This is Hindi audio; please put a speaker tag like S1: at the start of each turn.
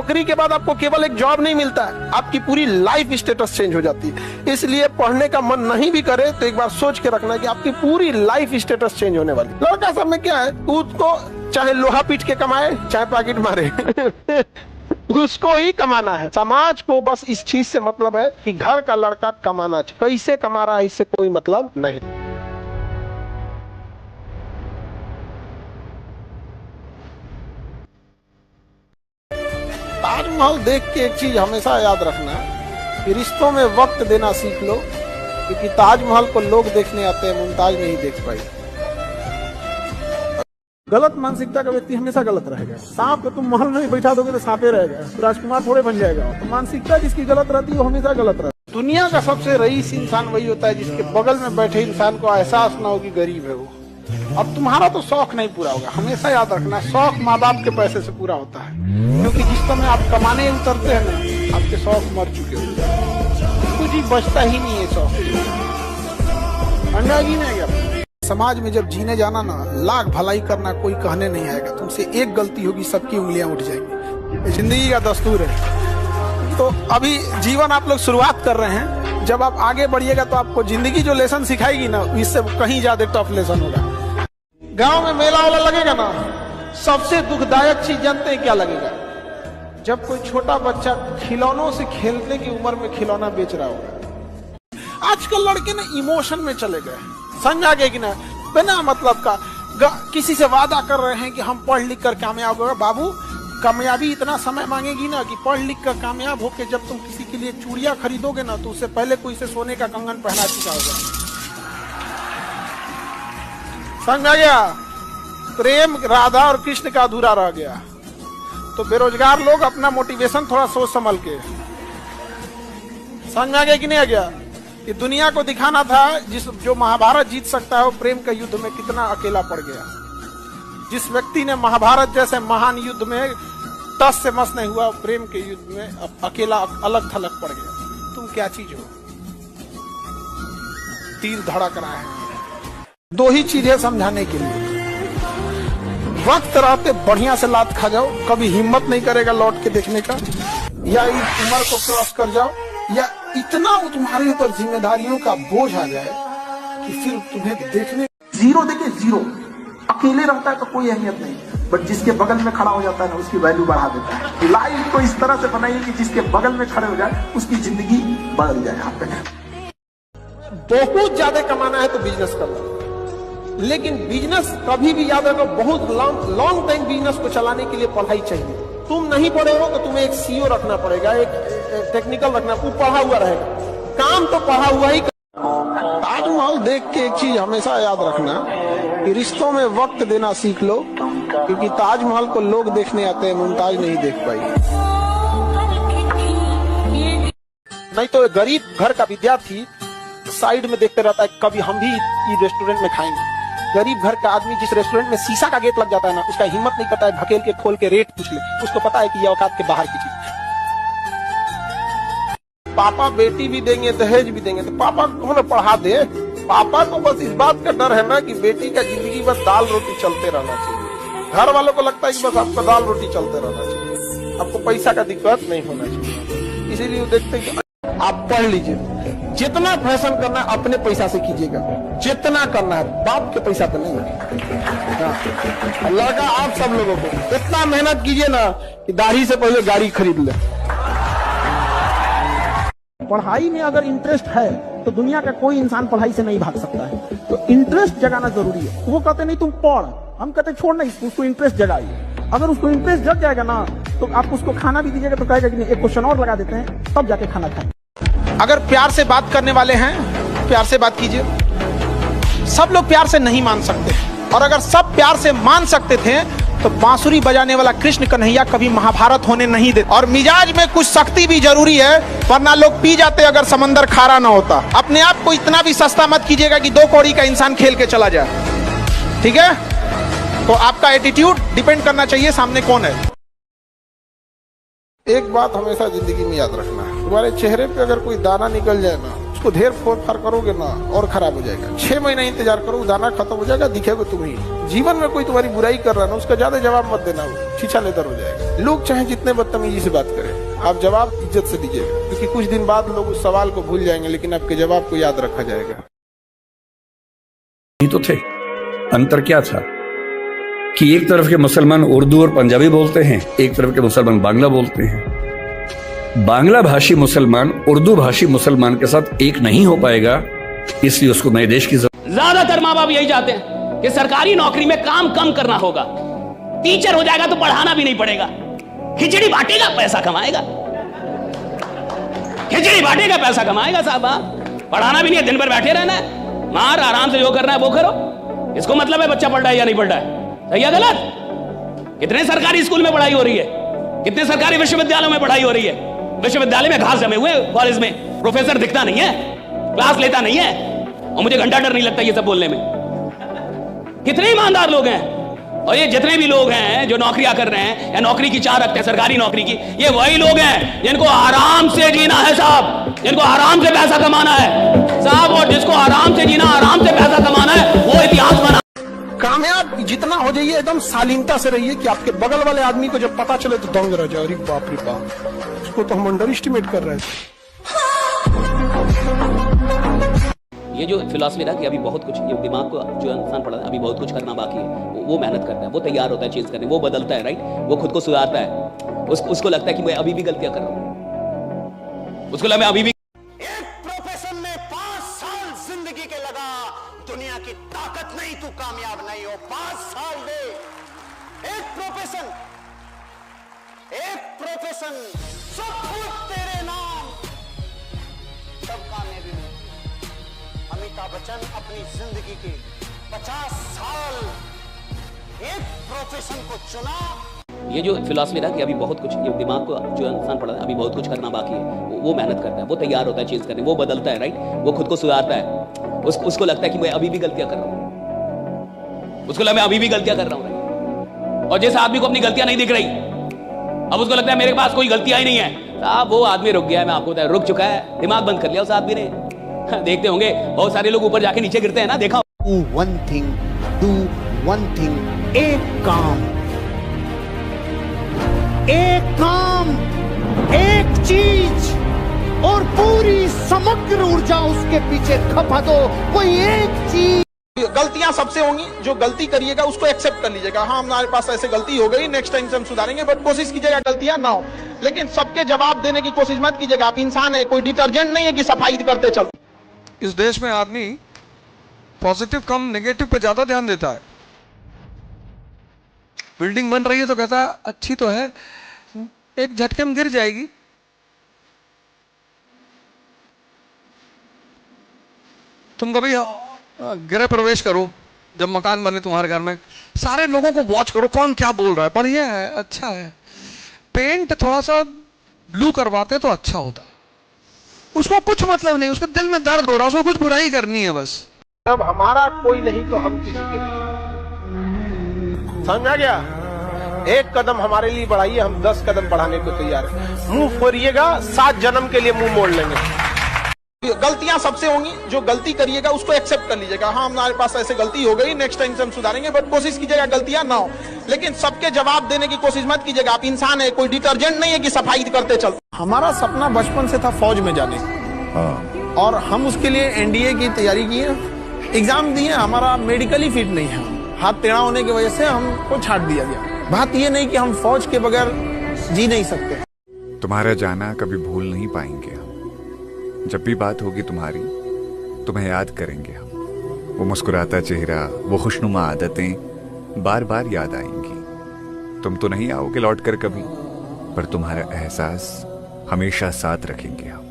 S1: नौकरी के बाद आपको केवल एक जॉब नहीं मिलता है, आपकी पूरी लाइफ स्टेटस चेंज हो जाती है। इसलिए पढ़ने का मन नहीं भी करे तो एक बार सोच के रखना कि आपकी पूरी लाइफ स्टेटस चेंज होने वाली। लड़का सब में क्या है, उसको चाहे लोहा पीट के कमाए चाहे पैकेट मारे उसको ही कमाना है। समाज को बस इस चीज से मतलब है कि घर का लड़का कमाना चाहिए, कैसे कमा रहा है इससे कोई मतलब नहीं। ताजमहल देख के एक चीज हमेशा याद रखना कि रिश्तों में वक्त देना सीख लो, क्योंकि ताजमहल को लोग देखने आते हैं, मुमताज नहीं देख पाई। गलत मानसिकता का व्यक्ति हमेशा गलत रहेगा। सांप को तुम महल में बैठा दोगे तो सांपे रहेगा, राजकुमार थोड़े बन जाएगा। तो मानसिकता जिसकी गलत रहती है वो हमेशा गलत रहती है। दुनिया का सबसे रईस इंसान वही होता है जिसके बगल में बैठे इंसान को एहसास ना हो कि गरीब है वो। अब तुम्हारा तो शौक नहीं पूरा होगा, हमेशा याद रखना शौक माँ बाप के पैसे से पूरा होता है, क्योंकि जिस समय आप कमाने उतरते हैं ना आपके शौक मर चुके होते हैं, कुछ ही बचता ही नहीं है शौक। अंदाज ही नहीं गया। समाज में जब जीने जाना ना, लाख भलाई करना कोई कहने नहीं आएगा। तुमसे एक गलती होगी सबकी उंगलियां उठ जाएंगी, जिंदगी का दस्तूर है। तो अभी जीवन आप लोग शुरुआत कर रहे हैं, जब आप आगे बढ़िएगा तो आपको जिंदगी जो लेसन सिखाएगी ना इससे कहीं ज्यादा टफ लेसन होगा। गांव में मेला वाला लगेगा ना, सबसे दुखदायक चीज जानते हैं क्या लगेगा? जब कोई छोटा बच्चा खिलौनों से खेलने की उम्र में खिलौना बेच रहा होगा। आजकल लड़के ना इमोशन में चले गए, समझा गए कि ना, बिना मतलब का किसी से वादा कर रहे हैं कि हम पढ़ लिख कर कामयाब होगा। बाबू कामयाबी इतना समय मांगेगी ना कि पढ़ लिख कर कामयाब होकर जब तुम किसी के लिए चूड़ियां खरीदोगे ना तो उससे पहले कोई से सोने का कंगन पहना चुका होगा। समझा गया? प्रेम राधा और कृष्ण का अधूरा रह गया। तो बेरोजगार लोग अपना मोटिवेशन थोड़ा सोच संभल के, समझ आ गया कि नहीं आ गया? कि दुनिया को दिखाना था जो महाभारत जीत सकता है वो प्रेम के युद्ध में कितना अकेला पड़ गया। जिस व्यक्ति ने महाभारत जैसे महान युद्ध में टस से मस नहीं हुआ, प्रेम के युद्ध में अकेला अलग थलग पड़ गया। तुम क्या चीज हो? तीर धड़क रहा है। दो ही चीजें समझाने के लिए, वक्त रहते बढ़िया से लात खा जाओ, कभी हिम्मत नहीं करेगा लौट के देखने का, या इस उम्र को क्रॉस कर जाओ, या इतना तुम्हारे ऊपर जिम्मेदारियों का बोझ आ जाए कि फिर तुम्हें देखने जीरो देखे जीरो। अकेले रहता है तो कोई अहमियत नहीं, बट जिसके बगल में खड़ा हो जाता है ना उसकी वैल्यू बढ़ा देता है। लाइफ को इस तरह से बनाइए कि जिसके बगल में खड़े हो जाए उसकी जिंदगी बदल जाए। यहाँ पे बहुत ज्यादा कमाना है तो बिजनेस करना, लेकिन बिजनेस कभी भी याद रखो, बहुत लॉन्ग टाइम बिजनेस को चलाने के लिए पढ़ाई चाहिए। तुम नहीं पढ़े हो तो तुम्हें एक सीईओ रखना पड़ेगा, एक टेक्निकल रखना, वो पढ़ा हुआ रहेगा, काम तो पढ़ा हुआ ही। ताजमहल देख के एक चीज हमेशा याद रखना कि रिश्तों में वक्त देना सीख लो, क्योंकि ताजमहल को लोग देखने आते हैं, मुमताज नहीं देख पाई। नहीं तो गरीब घर का विद्यार्थी साइड में देखते रहता है, कभी हम भी रेस्टोरेंट में खाएंगे। गरीब घर का आदमी जिस रेस्टोरेंट में शीशा का गेट लग जाता है ना, उसका हिम्मत नहीं पता है ढकेल के खोल के रेट पूछ ले, उसको पता है कि ये औकात के बाहर की चीज। पापा बेटी भी देंगे, दहेज भी देंगे, तो पापा को ना पढ़ा दे। पापा को बस इस बात का डर है ना कि बेटी का जिंदगी बस दाल रोटी चलते रहना चाहिए। घर वालों को लगता है कि बस आपका दाल रोटी चलते रहना चाहिए, आपको पैसा का दिक्कत नहीं होना चाहिए। इसीलिए वो देखते हैं कि आप पढ़ लीजिए, जितना फैशन करना है अपने पैसा से कीजिएगा, जितना करना है, बाप के पैसा तो नहीं है। लड़का आप सब लोगों को इतना मेहनत कीजिए ना कि दाढ़ी से पहले गाड़ी खरीद ले। पढ़ाई में अगर इंटरेस्ट है तो दुनिया का कोई इंसान पढ़ाई से नहीं भाग सकता है। तो इंटरेस्ट जगाना जरूरी है। वो कहते नहीं तुम पढ़, हम कहते छोड़ नहीं, उसको इंटरेस्ट जगाइए। अगर उसको इंटरेस्ट जग जाएगा ना तो आप उसको खाना भी दीजिएगा तो कहेगा कि नहीं, एक क्वेश्चन और लगा देते हैं तब जाके खाना खाएं। अगर प्यार से बात करने वाले हैं, प्यार से बात कीजिए। सब लोग प्यार से नहीं मान सकते, और अगर सब प्यार से मान सकते थे तो बांसुरी बजाने वाला कृष्ण कन्हैया कभी महाभारत होने नहीं देते। और मिजाज में कुछ सख्ती भी जरूरी है, वरना लोग पी जाते अगर समंदर खारा ना होता। अपने आप को इतना भी सस्ता मत कीजिएगा कि 2 कौड़ी का इंसान खेल के चला जाए, ठीक है? तो आपका एटीट्यूड डिपेंड करना चाहिए सामने कौन है। एक बात हमेशा जिंदगी में याद रखना है, तुम्हारे चेहरे पे अगर कोई दाना निकल जाए ना, उसको ढेर फोड़ फाड़ करोगे ना और खराब हो जाएगा। 6 महीना इंतजार करो, दाना खत्म हो जाएगा, दिखेगा तुम ही। जीवन में कोई तुम्हारी बुराई कर रहा है ना, उसका ज्यादा जवाब मत देना, वो छीछा लेदर हो जाएगा। लोग चाहे जितने बदतमीजी से बात करें, आप जवाब इज्जत से दीजिएगा, क्योंकि कुछ दिन बाद लोग उस सवाल को भूल जाएंगे, लेकिन आपके जवाब को याद रखा जाएगा।
S2: ही तो थे। अंतर क्या था कि एक तरफ के मुसलमान उर्दू और पंजाबी बोलते हैं, एक तरफ के मुसलमान बांग्ला बोलते हैं। बांग्ला भाषी मुसलमान उर्दू भाषी मुसलमान के साथ एक नहीं हो पाएगा, इसलिए उसको नए देश की
S3: ज्यादातर माँ बाप यही चाहते हैं कि सरकारी नौकरी में काम कम करना होगा, टीचर हो जाएगा तो पढ़ाना भी नहीं पड़ेगा, खिचड़ी बांटेगा पैसा कमाएगा, खिचड़ी बांटेगा पैसा कमाएगा साहब, पढ़ाना भी नहीं है, दिन भर बैठे रहना है, मार आराम से जो करना है वो करो। इसको मतलब है बच्चा पढ़ रहा है या नहीं पढ़ रहा है, सही है गलत? कितने सरकारी स्कूल में पढ़ाई हो रही है, कितने सरकारी विश्वविद्यालयों में पढ़ाई हो रही है? विश्वविद्यालय में घास जमे हुए, कॉलेज में प्रोफेसर दिखता नहीं है, क्लास लेता नहीं है, और मुझे घंटा डर नहीं लगता ये सब बोलने में। कितने ईमानदार लोग हैं, और ये जितने भी लोग हैं जो नौकरियां कर रहे हैं या नौकरी की चाह रखते हैं सरकारी नौकरी की, ये वही लोग हैं जिनको आराम से जीना है साहब, जिनको आराम से पैसा कमाना है साहब, और जिसको आराम से जीना, आराम से पैसा कमाना है, वो इतिहास बना।
S1: कामयाब जितना हो जाइए एकदम शालीनता से रहिए कि आपके बगल वाले आदमी को जब पता चले तो दंग रह जाए, अरे बाप रे बाप, उसको तो हम अंडर एस्टिमेट कर रहे थे।
S3: ये जो फिलॉसफी ना कि अभी बहुत कुछ, ये दिमाग को जो इंसान पढ़ा अभी बहुत कुछ करना बाकी है, वो मेहनत करता है, वो तैयार होता है चेंज करने, वो बदलता है, राइट, वो खुद को सुधारता है, उसको लगता है कि मैं अभी भी गलतियां कर रहा हूं, उसको लगता है मैं अभी भी।
S4: एक प्रोफेशन में 5 साल जिंदगी के लगा, दुनिया की ताकत नहीं, तू कामयाब नहीं हो, 5 साल दे। एक प्रोफेशन सब कुछ तेरे नाम, सब कामयाबी में। अमिताभ बच्चन अपनी जिंदगी के 50 साल एक प्रोफेशन को चुना।
S3: ये जो फिलॉसफी ना कि अभी बहुत कुछ, ये दिमाग को जो इंसान पढ़ा अभी बहुत कुछ करना बाकी है, वो मेहनत करता है, वो तैयार होता है चेंज करने, वो बदलता है, राइट, वो खुद को सुधारता है, उसको लगता है कि मैं अभी भी गलतियां कर रहा हूं, उसको लगता है मैं अभी भी गलतियां कर रहा हूं, और जिस आदमी को अपनी गलतियां नहीं दिख रही, अब उसको लगता है मेरे पास कोई गलतियां ही नहीं है साहब, वो आदमी रुक गया है, मैं आपको बताया रुक चुका है, दिमाग बंद कर लिया उस आदमी ने। देखते होंगे बहुत सारे लोग ऊपर जाके नीचे गिरते हैं ना, देखा?
S5: Do one thing, एक काम, एक चीज, और पूरी समग्र ऊर्जा उसके पीछे खपा दो, कोई एक चीज।
S1: गलतियां सबसे होंगी, जो गलती करिएगा उसको एक्सेप्ट कर लीजिएगा, हाँ हमारे पास ऐसे गलती हो गई, नेक्स्ट टाइम से हम सुधारेंगे, बट कोशिश कीजिएगा गलतियां ना हो, लेकिन सबके जवाब देने की कोशिश मत कीजिएगा। आप इंसान है, कोई डिटर्जेंट नहीं है कि सफाई करते चलो।
S6: इस देश में आदमी पॉजिटिव कम नेगेटिव पे ज्यादा ध्यान देता है। बिल्डिंग बन रही है तो कहता है अच्छी तो है, एक झटके में गिर जाएगी। तुम कभी गृह प्रवेश करो, जब मकान बने तुम्हारे घर में, सारे लोगों को वॉच करो कौन क्या बोल रहा है, बढ़िया है, अच्छा है, पेंट थोड़ा सा ब्लू करवाते तो अच्छा होता। उसको कुछ मतलब नहीं, उसके दिल में दर्द हो रहा है, उसको कुछ बुराई करनी है बस।
S1: अब हमारा कोई नहीं तो हम किसी के लिए, समझा गया? एक कदम हमारे लिए बढ़ाइए, हम 10 कदम बढ़ाने को तैयार हैं। मुंह फोड़िएगा, 7 जन्म के लिए मुंह मोड़ लेंगे। गलतियां सबसे होंगी, जो गलती करिएगा उसको एक्सेप्ट कर लीजिएगा, हाँ हमारे पास ऐसे गलती हो गई, नेक्स्ट टाइम से हम सुधारेंगे, बट कोशिश कीजिएगा गलतियां ना हो, लेकिन सबके जवाब देने की कोशिश मत कीजिएगा। आप इंसान है, कोई डिटर्जेंट नहीं है कि सफाई करते चल। हमारा सपना बचपन से था फौज में जाने का, और हम उसके लिए एनडीए की तैयारी की है, एग्जाम दिए, हमारा मेडिकली फिट नहीं है, हाथ टेढ़ा होने की वजह से हमको छाट दिया गया। बात ये नहीं कि हम फौज के बगैर जी नहीं सकते।
S7: तुम्हारा जाना कभी भूल नहीं पाएंगे हम, जब भी बात होगी तुम्हारी तुम्हें याद करेंगे हम। वो मुस्कुराता चेहरा, वो खुशनुमा आदतें बार बार याद आएंगी। तुम तो नहीं आओगे लौट कर कभी, पर तुम्हारा एहसास हमेशा साथ रखेंगे हम।